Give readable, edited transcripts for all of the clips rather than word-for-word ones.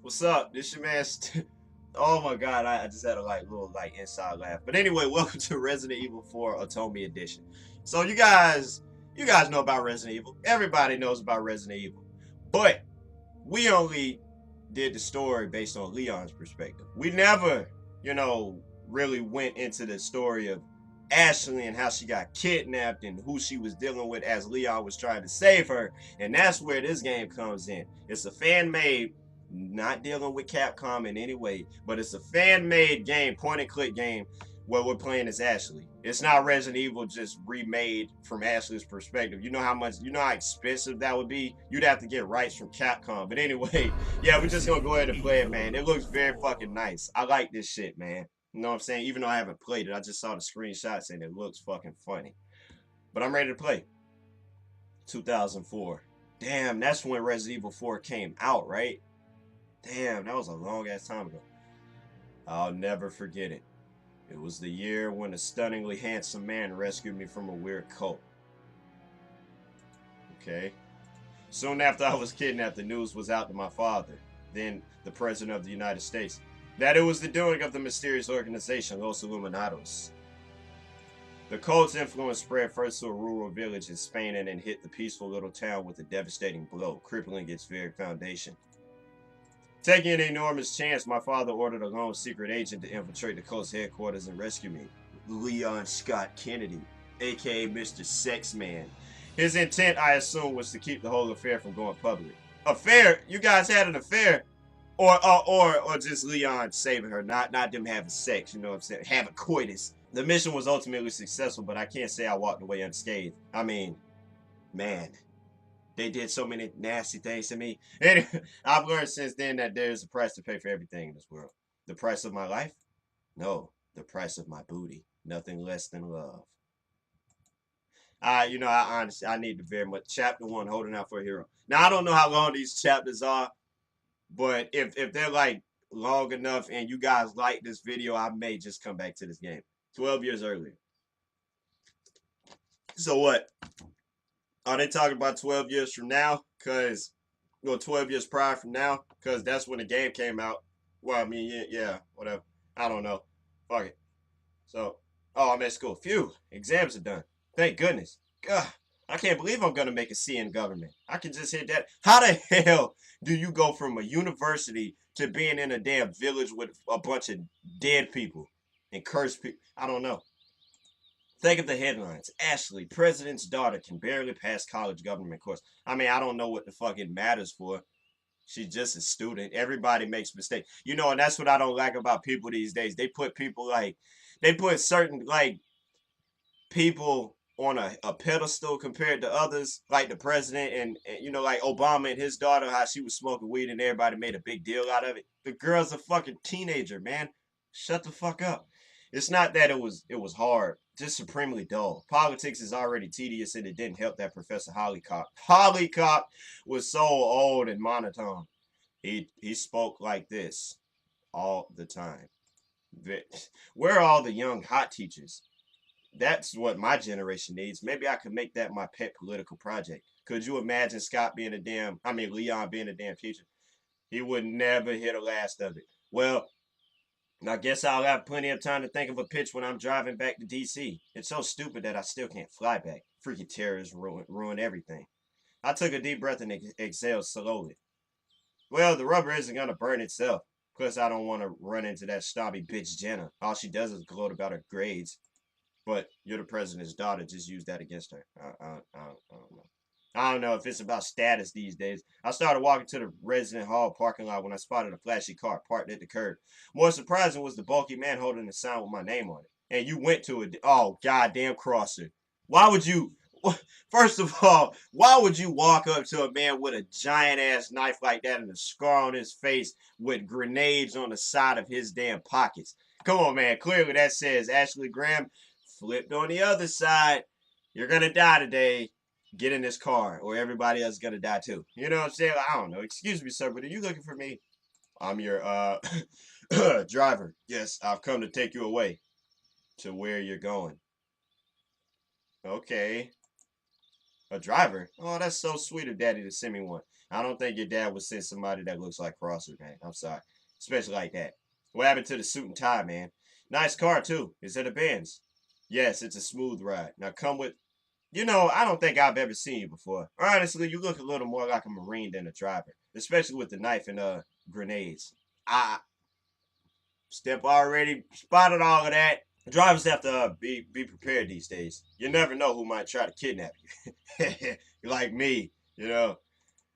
What's up? This your man. Oh my god, I just had a little inside laugh. But anyway, welcome to Resident Evil 4 Otome Edition. So you guys know about Resident Evil. Everybody knows about Resident Evil. But we only did the story based on Leon's perspective. We never, really went into the story of Ashley and how she got kidnapped and who she was dealing with as Leon was trying to save her. And that's where this game comes in. It's a fan made, not dealing with Capcom in any way, but it's a fan made game, point and click game where we're playing as Ashley. It's not Resident Evil just remade from Ashley's perspective. You know how expensive that would be? You'd have to get rights from Capcom. But anyway, yeah, we're just gonna go ahead and play it, man. It looks very fucking nice. I like this shit, man. You know what I'm saying? Even though I haven't played it, I just saw the screenshots and it looks fucking funny. But I'm ready to play. 2004. Damn, that's when Resident Evil 4 came out, right? Damn, that was a long ass time ago. I'll never forget it. It was the year when a stunningly handsome man rescued me from a weird cult. Okay. Soon after I was kidnapped, the news was out to my father, then the President of the United States, that it was the doing of the mysterious organization Los Illuminados. The cult's influence spread first to a rural village in Spain and then hit the peaceful little town with a devastating blow, crippling its very foundation. Taking an enormous chance, my father ordered a lone secret agent to infiltrate the cult's headquarters and rescue me. Leon Scott Kennedy, aka Mr. Sexman. His intent, I assume, was to keep the whole affair from going public. Affair? You guys had an affair? Or just Leon saving her, not them having sex, you know what I'm saying? Having coitus. The mission was ultimately successful, but I can't say I walked away unscathed. I mean, man, they did so many nasty things to me. And I've learned since then that there's a price to pay for everything in this world. The price of my life? No, the price of my booty. Nothing less than love. I honestly, I need to very much. Chapter 1, holding out for a hero. Now, I don't know how long these chapters are, but if they're long enough and you guys like this video, I may just come back to this game. 12 years earlier. So what? Are they talking about 12 years from now? 12 years prior from now? Because that's when the game came out. Well, I mean, yeah, whatever. I don't know. Fuck it. So, oh, I'm at school. Phew, exams are done. Thank goodness. God, I can't believe I'm going to make a C in government. I can just hit that. How the hell do you go from a university to being in a damn village with a bunch of dead people and cursed people? I don't know. Think of the headlines. Ashley, president's daughter, can barely pass college government course. I mean, I don't know what the fuck it matters for. She's just a student. Everybody makes mistakes. And that's what I don't like about people these days. They put certain, people on a pedestal compared to others, like the president and like Obama and his daughter, how she was smoking weed and everybody made a big deal out of it. The girl's a fucking teenager, man. Shut the fuck up. It's not that it was hard, just supremely dull. Politics is already tedious, and it didn't help that Professor Hollycock. Hollycock was so old and monotone. He spoke like this all the time. Where are all the young hot teachers? That's what my generation needs. Maybe I could make that my pet political project. Could you imagine Leon being a damn teacher? He would never hear the last of it. Well, I guess I'll have plenty of time to think of a pitch when I'm driving back to DC. It's so stupid that I still can't fly back. Freaking terrorists ruin everything. I took a deep breath and exhaled slowly. Well, the rubber isn't gonna burn itself. Plus, I don't want to run into that snobby bitch Jenna. All she does is gloat about her grades. But you're the president's daughter. Just use that against her. I don't know. I don't know if it's about status these days. I started walking to the resident hall parking lot when I spotted a flashy car parked at the curb. More surprising was the bulky man holding the sign with my name on it. And you went to it. Oh, goddamn crosser. Why would you... First of all, why would you walk up to a man with a giant ass knife like that and a scar on his face with grenades on the side of his damn pockets? Come on, man. Clearly that says Ashley Graham flipped on the other side. You're gonna die today. Get in this car, or everybody else is gonna die too. You know what I'm saying? I don't know. Excuse me, sir, but are you looking for me? I'm your driver. Yes, I've come to take you away to where you're going. Okay. A driver? Oh, that's so sweet of Daddy to send me one. I don't think your dad would send somebody that looks like Crosser, man. I'm sorry. Especially like that. What happened to the suit and tie, man? Nice car, too. Is it a Benz? Yes, it's a smooth ride. Now come with... You know, I don't think I've ever seen you before. Honestly, you look a little more like a Marine than a driver. Especially with the knife and grenades. Ah, Step already spotted all of that. Drivers have to be prepared these days. You never know who might try to kidnap you. Like me, you know.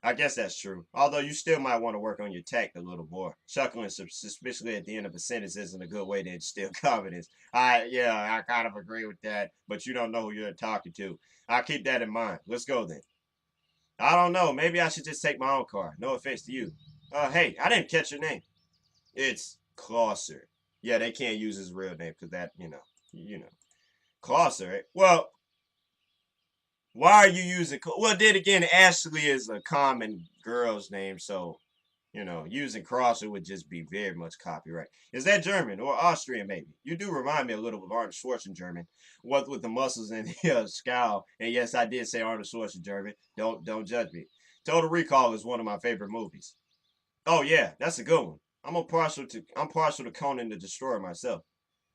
I guess that's true. Although you still might want to work on your tact a little more. Chuckling suspiciously at the end of a sentence isn't a good way to instill confidence. I kind of agree with that, but you don't know who you're talking to. I'll keep that in mind. Let's go then. I don't know. Maybe I should just take my own car. No offense to you. Hey, I didn't catch your name. It's Closser. Yeah, they can't use his real name because that, Closser. Well, why are you using? Well, then again, Ashley is a common girl's name, so using Crosser would just be very much copyright. Is that German or Austrian? Maybe you do remind me a little of Arnold Schwarzenegger German, what with the muscles and the scowl. And yes, I did say Arnold Schwarzenegger German. Don't judge me. Total Recall is one of my favorite movies. Oh yeah, that's a good one. I'm partial to Conan the Destroyer myself.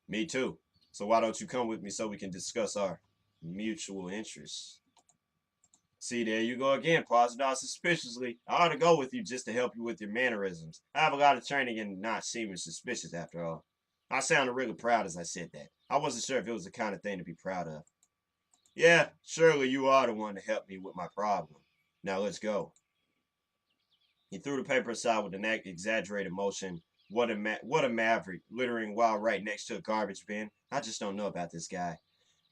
Me too. So why don't you come with me so we can discuss our mutual interests? See, there you go again, pausing out suspiciously. I ought to go with you just to help you with your mannerisms. I have a lot of training in not seeming suspicious after all. I sounded really proud as I said that. I wasn't sure if it was the kind of thing to be proud of. Yeah, surely you are the one to help me with my problem. Now let's go. He threw the paper aside with an exaggerated motion. What a maverick, littering while right next to a garbage bin. I just don't know about this guy.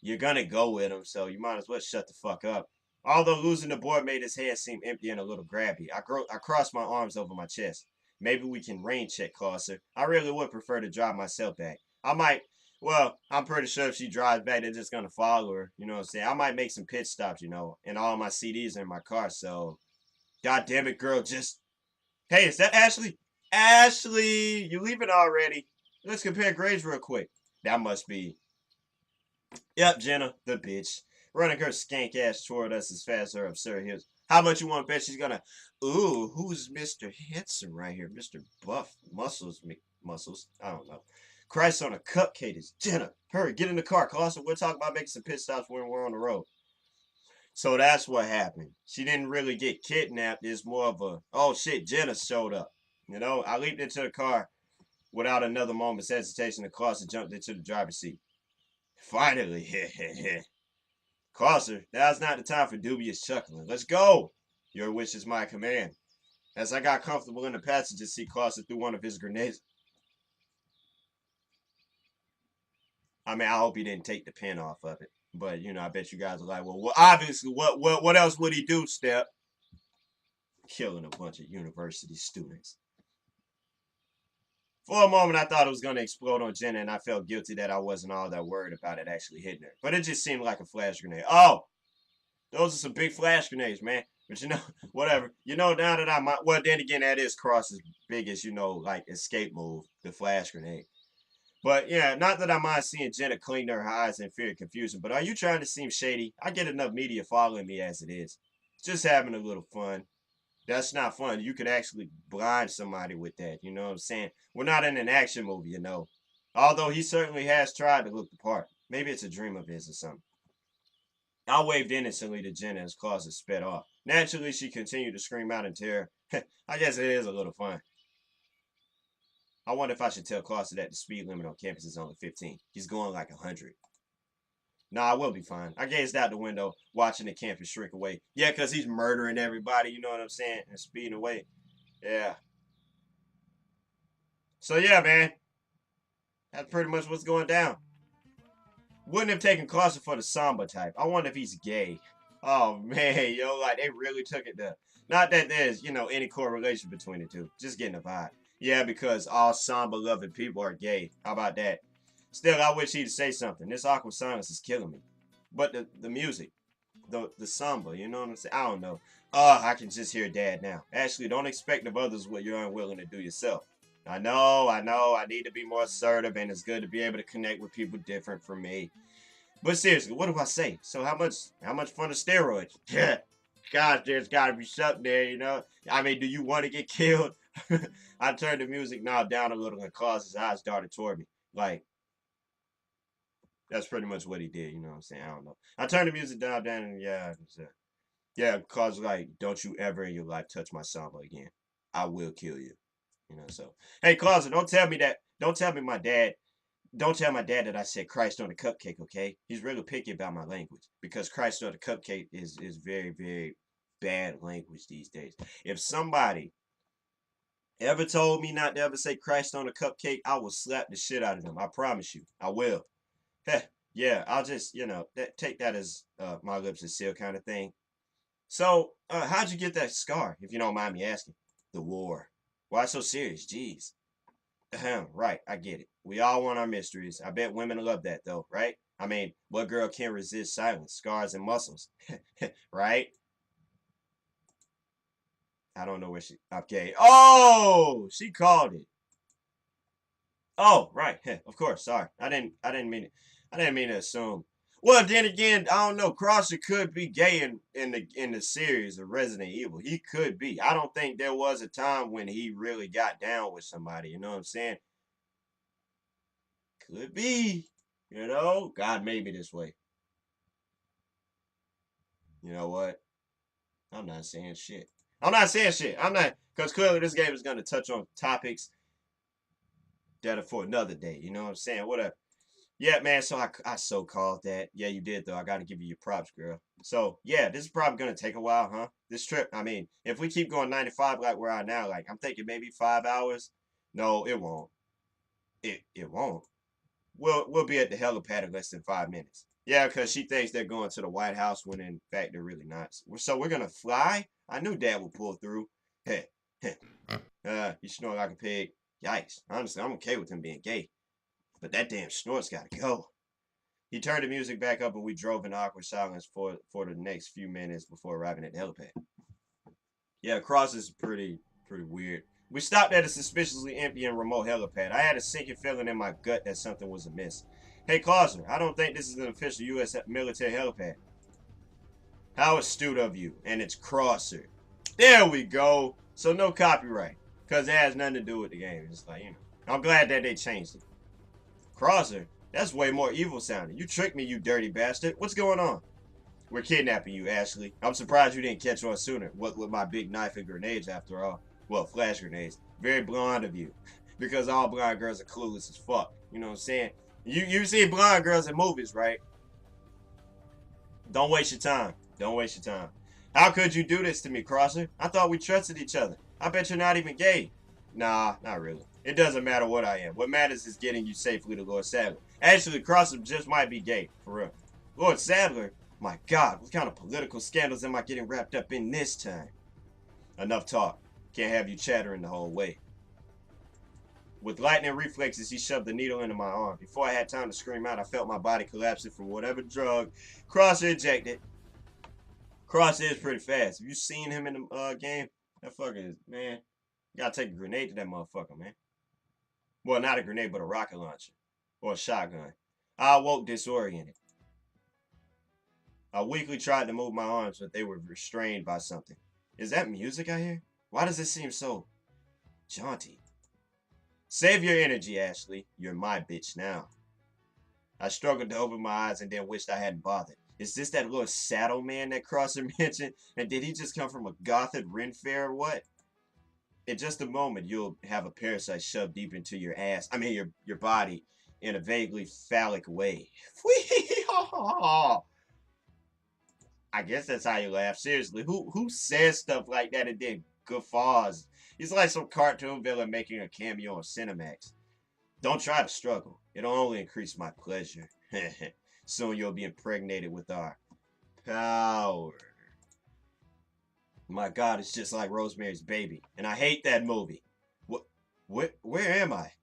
You're gonna go with him, so you might as well shut the fuck up. Although losing the board made his head seem empty and a little grabby, I crossed my arms over my chest. Maybe we can rain check closer. I really would prefer to drive myself back. I might, well, I'm pretty sure if she drives back, they're just gonna follow her. You know what I'm saying? I might make some pit stops, and all my CDs are in my car, so. God damn it, girl, just. Hey, is that Ashley? Ashley, you leaving already? Let's compare grades real quick. That must be. Yep, Jenna, the bitch. Running her skank ass toward us as fast as her absurd hips. How much you want to bet she's gonna. Ooh, who's Mr. Handsome right here? Mr. Buff Muscles? I don't know. Christ on a cupcake is Jenna. Hurry, get in the car. Carlson, we'll talk about making some pit stops when we're on the road. So that's what happened. She didn't really get kidnapped. It's more of a, oh shit, Jenna showed up. I leaped into the car without another moment's hesitation. The Carlson jumped into the driver's seat. Finally, Crosser, now's not the time for dubious chuckling. Let's go! Your wish is my command. As I got comfortable in the passenger seat, Crosser threw one of his grenades. I mean, I hope he didn't take the pin off of it. But, I bet you guys are like, well obviously, what else would he do, Step? Killing a bunch of university students. For a moment, I thought it was going to explode on Jenna, and I felt guilty that I wasn't all that worried about it actually hitting her. But it just seemed like a flash grenade. Oh! Those are some big flash grenades, man. But whatever. Now that I might... Well, then again, that is Cross's biggest, escape move. The flash grenade. But, yeah, not that I mind seeing Jenna clean her eyes in fear and confusion. But are you trying to seem shady? I get enough media following me as it is. Just having a little fun. That's not fun. You could actually blind somebody with that. You know what I'm saying? We're not in an action movie, Although he certainly has tried to look the part. Maybe it's a dream of his or something. I waved innocently to Jenna as Clausen sped off. Naturally, she continued to scream out in terror. I guess it is a little fun. I wonder if I should tell Clausen that the speed limit on campus is only 15. He's going like 100. Nah, I will be fine. I gazed out the window, watching the campus shrink away. Yeah, because he's murdering everybody, you know what I'm saying? And speeding away. Yeah. So, yeah, man. That's pretty much what's going down. Wouldn't have taken Clausen for the Samba type. I wonder if he's gay. Oh, man, they really took it there. Not that there's, any correlation between the two. Just getting a vibe. Yeah, because all Samba-loving people are gay. How about that? Still, I wish he'd say something. This awkward silence is killing me. But the music, the samba, you know what I'm saying? I don't know. I can just hear Dad now. Ashley, don't expect of others what you're unwilling to do yourself. I know. I need to be more assertive, and it's good to be able to connect with people different from me. But seriously, what do I say? So how much fun are steroids? Yeah. Gosh, there's gotta be something there, you know? I mean, do you want to get killed? I turned the music knob down a little and Claus's eyes darted toward me. Like, that's pretty much what he did, you know what I'm saying? I don't know. I turned the music down and yeah, Claus like, don't you ever in your life touch my samba again. I will kill you. You know, so hey Claus, don't tell me that. Don't tell me my dad. Don't tell my dad that I said Christ on a cupcake, okay? He's really picky about my language because Christ on a cupcake is very, very bad language these days. If somebody ever told me not to ever say Christ on a cupcake, I will slap the shit out of them. I promise you. I will. Heh, yeah, I'll just, take that as my lips are sealed kind of thing. So, how'd you get that scar, if you don't mind me asking? The war. Why so serious? Jeez. Ahem, right, I get it. We all want our mysteries. I bet women love that though, right? I mean, what girl can't resist silence, scars, and muscles? Right? I don't know where she. Okay. Oh, she called it. Oh, right. Of course. Sorry, I didn't mean it. I didn't mean to assume. Well, then again, I don't know. Crosser could be gay in the series of Resident Evil. He could be. I don't think there was a time when he really got down with somebody. You know what I'm saying? Could be. You know, God made me this way. You know what? I'm not saying shit. I'm not saying shit. I'm not, because clearly this game is going to touch on topics that are for another day. You know what I'm saying? Whatever. Yeah, man. So I so called that. Yeah, you did though. I got to give you your props, girl. So yeah, this is probably gonna take a while, huh? This trip. I mean, if we keep going 95 like we're at now, like I'm thinking maybe 5 hours. No, it won't. It won't. We'll be at the helipad in less than 5 minutes. Yeah, because she thinks they're going to the White House when in fact they're really not. So we're gonna fly. I knew Dad would pull through. Hey, hey. You snort like a pig. Yikes. Honestly, I'm okay with him being gay, but that damn snort's gotta go. He turned the music back up and we drove in awkward silence for the next few minutes before arriving at the helipad. Yeah, Cross is pretty weird. We stopped at a suspiciously empty and remote helipad. I had a sinking feeling in my gut that something was amiss. Hey, Clauser, I don't think this is an official U.S. military helipad. How astute of you. And it's Crosser. There we go. So no copyright. Because it has nothing to do with the game. It's like, I'm glad that they changed it. Crosser? That's way more evil sounding. You tricked me, you dirty bastard. What's going on? We're kidnapping you, Ashley. I'm surprised you didn't catch on sooner. What with my big knife and grenades, after all. Well, flash grenades. Very blonde of you. Because all blonde girls are clueless as fuck. You know what I'm saying? You see blonde girls in movies, right? Don't waste your time. Don't waste your time. How could you do this to me, Crosser? I thought we trusted each other. I bet you're not even gay. Nah, not really. It doesn't matter what I am. What matters is getting you safely to Lord Sadler. Actually, Crosser just might be gay, for real. Lord Sadler? My God, what kind of political scandals am I getting wrapped up in this time? Enough talk. Can't have you chattering the whole way. With lightning reflexes, he shoved the needle into my arm. Before I had time to scream out, I felt my body collapsing from whatever drug Crosser injected. Crosser is pretty fast. Have you seen him in the game? That fucking man. You gotta take a grenade to that motherfucker, man. Well, not a grenade, but a rocket launcher. Or a shotgun. I awoke disoriented. I weakly tried to move my arms, but they were restrained by something. Is that music I hear? Why does it seem so jaunty? Save your energy, Ashley. You're my bitch now. I struggled to open my eyes and then wished I hadn't bothered. Is this that little saddle man that Crosser mentioned? And did he just come from a Gothic Ren Fair or what? In just a moment, you'll have a parasite shoved deep into your ass. I mean, your body in a vaguely phallic way. I guess that's how you laugh. Seriously, who says stuff like that and then guffaws? He's like some cartoon villain making a cameo on Cinemax. Don't try to struggle. It'll only increase my pleasure. Soon you'll be impregnated with our power. My God, it's just like Rosemary's Baby. And I hate that movie. What? Where am I?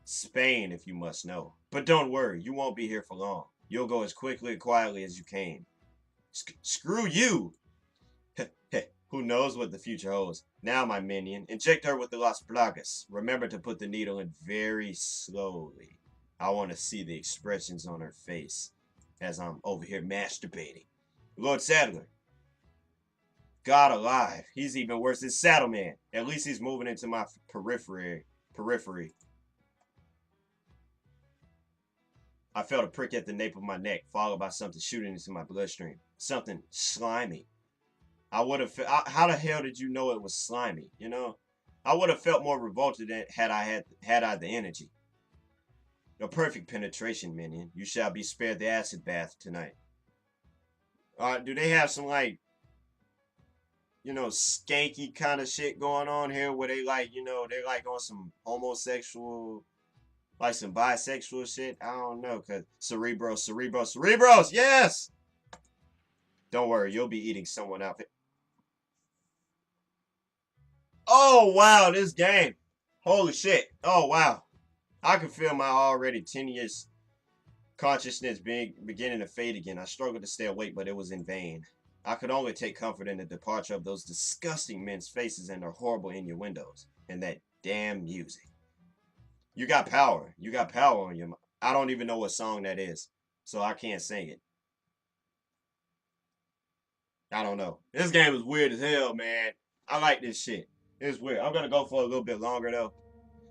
Spain, if you must know. But don't worry, you won't be here for long. You'll go as quickly and quietly as you came. Screw you! Who knows what the future holds? Now, my minion, inject her with the Las Plagas. Remember to put the needle in very slowly. I want to see the expressions on her face as I'm over here masturbating. Lord Sadler. God alive. He's even worse than Saddleman. At least he's moving into my periphery. I felt a prick at the nape of my neck, followed by something shooting into my bloodstream. Something slimy. I would have. How the hell did you know it was slimy? You know, I would have felt more revolted had I the energy. A perfect penetration, minion. You shall be spared the acid bath tonight. Do they have some like skanky kind of shit going on here where they like they're like on some homosexual, like some bisexual shit? I don't know, cause cerebros, yes. Don't worry, you'll be eating someone out. Oh wow, this game. Holy shit. Oh wow. I can feel my already tenuous consciousness beginning to fade again. I struggled to stay awake, but it was in vain. I could only take comfort in the departure of those disgusting men's faces and their horrible innuendos, and that damn music. You got power. You got power on your mind. I don't even know what song that is, so I can't sing it. I don't know. This game is weird as hell, man. I like this shit. It's weird. I'm gonna go for a little bit longer though.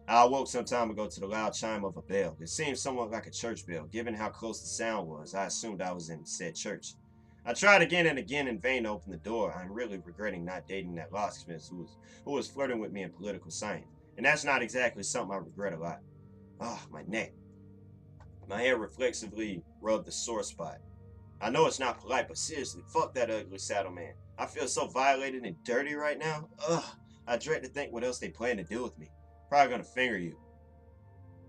I awoke some time ago to the loud chime of a bell. It seemed somewhat like a church bell. Given how close the sound was, I assumed I was in said church. I tried again and again in vain to open the door. I'm really regretting not dating that locksmith who was flirting with me in political science. And that's not exactly something I regret a lot. Ah, my neck. My hair reflexively rubbed the sore spot. I know it's not polite, but seriously, fuck that ugly saddle man. I feel so violated and dirty right now. Ugh, I dread to think what else they plan to do with me. Probably gonna finger you.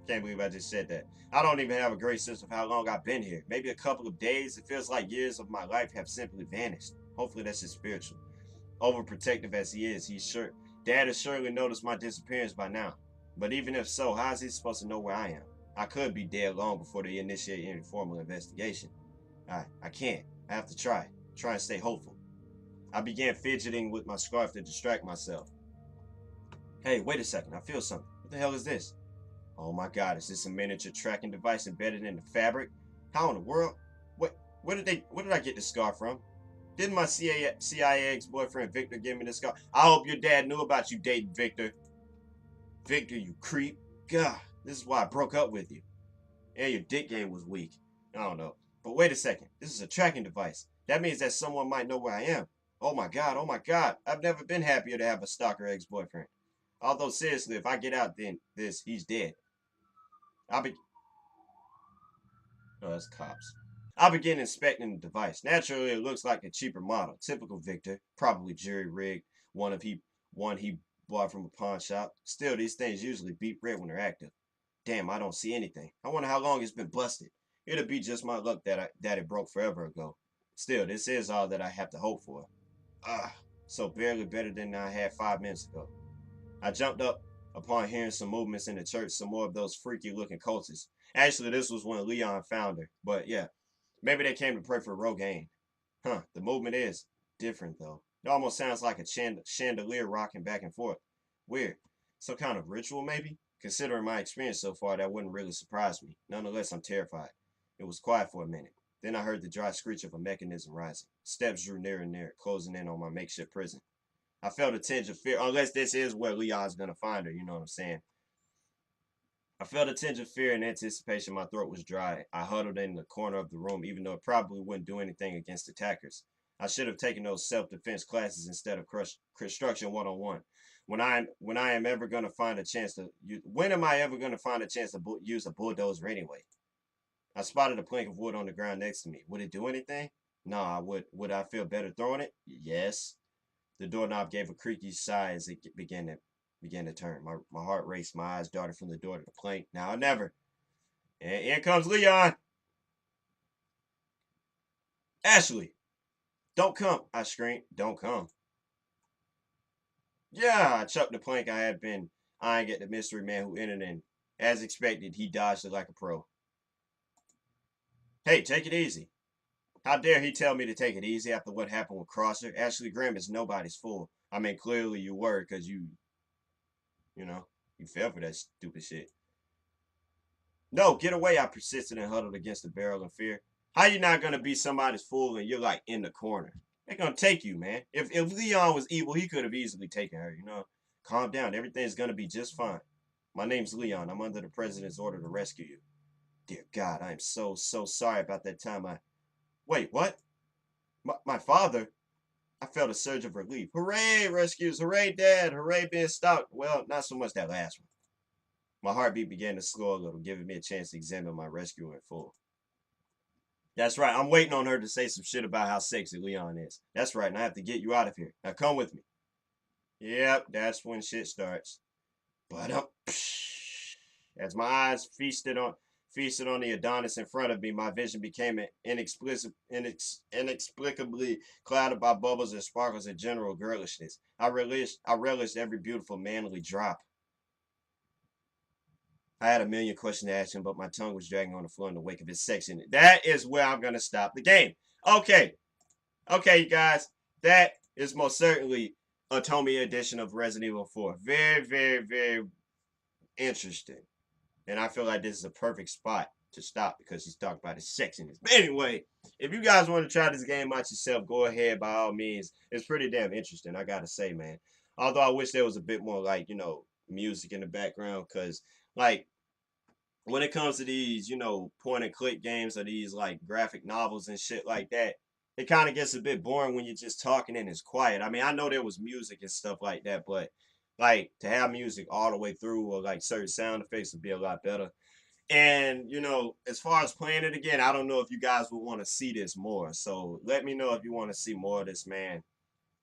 Can't believe I just said that. I don't even have a great sense of how long I've been here. Maybe a couple of days. It feels like years of my life have simply vanished. Hopefully that's just spiritual. Overprotective as he is, Dad has surely noticed my disappearance by now. But even if so, how is he supposed to know where I am? I could be dead long before they initiate any formal investigation. I can't. I have to try. Try and stay hopeful. I began fidgeting with my scarf to distract myself. Hey, wait a second. I feel something. What the hell is this? Oh my god, is this a miniature tracking device embedded in the fabric? How in the world? Where did I get this scarf from? Didn't my CIA ex-boyfriend Victor give me this scarf? I hope your dad knew about you dating Victor. Victor, you creep. God, this is why I broke up with you. Yeah, your dick game was weak. I don't know. But wait a second. This is a tracking device. That means that someone might know where I am. Oh my god, oh my god. I've never been happier to have a stalker ex-boyfriend. Although seriously, if I get out then he's dead. I'll be Oh, that's cops. I begin inspecting the device. Naturally, it looks like a cheaper model. Typical Victor, probably jury rigged, one he bought from a pawn shop. Still, these things usually beat red when they're active. Damn, I don't see anything. I wonder how long it's been busted. It'll be just my luck that it broke forever ago. Still, this is all that I have to hope for. Ah, so barely better than I had 5 minutes ago. I jumped up upon hearing some movements in the church, some more of those freaky looking cultists. Actually, this was when Leon found her. But yeah, maybe they came to pray for Rogaine. Huh, the movement is different though. It almost sounds like a chandelier rocking back and forth. Weird. Some kind of ritual maybe? Considering my experience so far, that wouldn't really surprise me. Nonetheless, I'm terrified. It was quiet for a minute. Then I heard the dry screech of a mechanism rising. Steps drew nearer and nearer, closing in on my makeshift prison. I felt a tinge of fear, unless this is where Leon's gonna find her, you know what I'm saying? I felt a tinge of fear and anticipation. My throat was dry. I huddled in the corner of the room, even though it probably wouldn't do anything against attackers. I should have taken those self-defense classes instead of construction 101. When I am ever gonna find a chance to when am I ever gonna find a chance to use a bulldozer anyway? I spotted a plank of wood on the ground next to me. Would it do anything? No, I would. Would I feel better throwing it? Yes. The doorknob gave a creaky sigh as it began to turn. My heart raced. My eyes darted from the door to the plank. Now or never. And in comes Leon. Ashley, don't come. I screamed. Don't come. Yeah, I chucked the plank I had been eyeing at the mystery man who entered in. As expected, he dodged it like a pro. Hey, take it easy. How dare he tell me to take it easy after what happened with Crosser? Ashley Graham is nobody's fool. I mean, clearly you were because you know, you fell for that stupid shit. No, get away, I persisted and huddled against the barrel in fear. How you not gonna be somebody's fool and you're like in the corner? They're gonna take you, man. If Leon was evil, he could have easily taken her, you know. Calm down. Everything's gonna be just fine. My name's Leon. I'm under the president's order to rescue you. Dear God, I am so sorry about that time I... Wait, what? My father? I felt a surge of relief. Hooray, rescues! Hooray, Dad! Hooray, being stopped! Well, not so much that last one. My heartbeat began to slow a little, giving me a chance to examine my rescue in full. That's right. I'm waiting on her to say some shit about how sexy Leon is. That's right, and I have to get you out of here. Now come with me. Yep, that's when shit starts. But as my eyes feasted on the Adonis in front of me, my vision became inexplicably clouded by bubbles and sparkles and general girlishness. I relished every beautiful manly drop. I had a million questions to ask him, but my tongue was dragging on the floor in the wake of his sex in it. That is where I'm gonna stop the game. Okay, okay, you guys, that is most certainly a Otome edition of Resident Evil 4. Very interesting. And I feel like this is a perfect spot to stop because he's talking about his sexiness. But anyway, if you guys want to try this game out yourself, go ahead by all means. It's pretty damn interesting, I gotta say, man. Although I wish there was a bit more like, music in the background, because like when it comes to these, point and click games or these like graphic novels and shit like that, it kind of gets a bit boring when you're just talking and it's quiet. I mean, I know there was music and stuff like that, but like to have music all the way through or like certain sound effects would be a lot better. And as far as playing it again, I don't know if you guys would want to see this more. So let me know if you want to see more of this, man.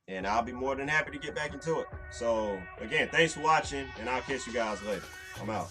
And I'll be more than happy to get back into it. So again, thanks for watching, and I'll catch you guys later. I'm out.